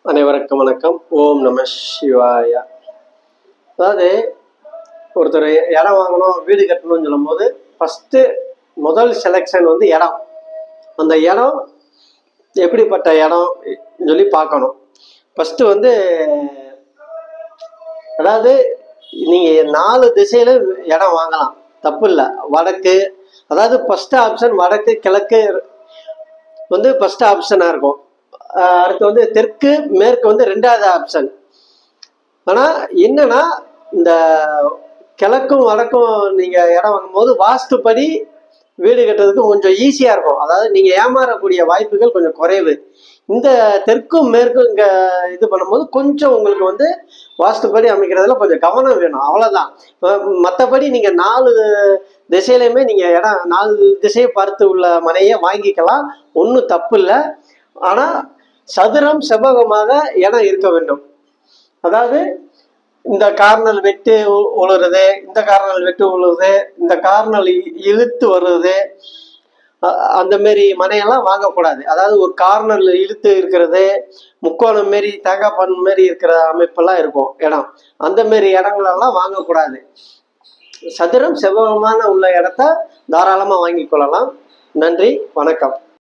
அனைவருக்கும் வணக்கம். ஓம் நம சிவாயா. அதாவது ஒருத்தர் இடம் வாங்கணும், வீடு கட்டணும்னு சொல்லும் போது முதல் செலெக்ஷன் வந்து இடம். அந்த இடம் எப்படிப்பட்ட இடம் சொல்லி பார்க்கணும். வந்து அதாவது நீங்கள் 4 திசையில இடம் வாங்கலாம், தப்பு இல்லை. வடக்கு, அதாவது ஃபர்ஸ்ட் ஆப்ஷன் வடக்கு கிழக்கு வந்து ஃபர்ஸ்ட் ஆப்ஷனாக இருக்கும். அடுத்து வந்து தெற்கு மேற்கு வந்து 2வது ஆப்ஷன். ஆனால் என்னன்னா, இந்த கிழக்கும் வடக்கும் நீங்கள் இடம் வாங்கும்போது வாஸ்துப்படி வீடு கட்டுறதுக்கு கொஞ்சம் ஈஸியாக இருக்கும். அதாவது நீங்கள் ஏமாறக்கூடிய வாய்ப்புகள் கொஞ்சம் குறைவு. இந்த தெற்கும் மேற்கும் இங்கே இது பண்ணும்போது கொஞ்சம் உங்களுக்கு வந்து வாஸ்துப்படி அமைக்கிறதுல கொஞ்சம் கவனம் வேணும், அவ்வளோதான். மற்றபடி நீங்கள் 4 திசையிலையுமே நீங்கள் இடம் 4 திசையை பார்த்து உள்ள மனையை வாங்கிக்கலாம், ஒன்றும் தப்பு இல்லை. ஆனால் சதுரம் செவ்வகமாக இடம் இருக்க வேண்டும். அதாவது இந்த கார்னல் வெட்டு உழுறது, இந்த கார்னல் வெட்டு உழுறது, இந்த கார்னல் இழுத்து வருது, அந்த மாரி மனையெல்லாம் வாங்கக்கூடாது. அதாவது ஒரு கார்னல் இழுத்து இருக்கிறது, முக்கோணம் மாரி தேங்காய் பான் மாரி இருக்கிற அமைப்பெல்லாம் இருக்கும் இடம். அந்த மாரி இடங்களெல்லாம் வாங்கக்கூடாது. சதுரம் செவ்வகமான உள்ள இடத்த தாராளமாக வாங்கி கொள்ளலாம். நன்றி, வணக்கம்.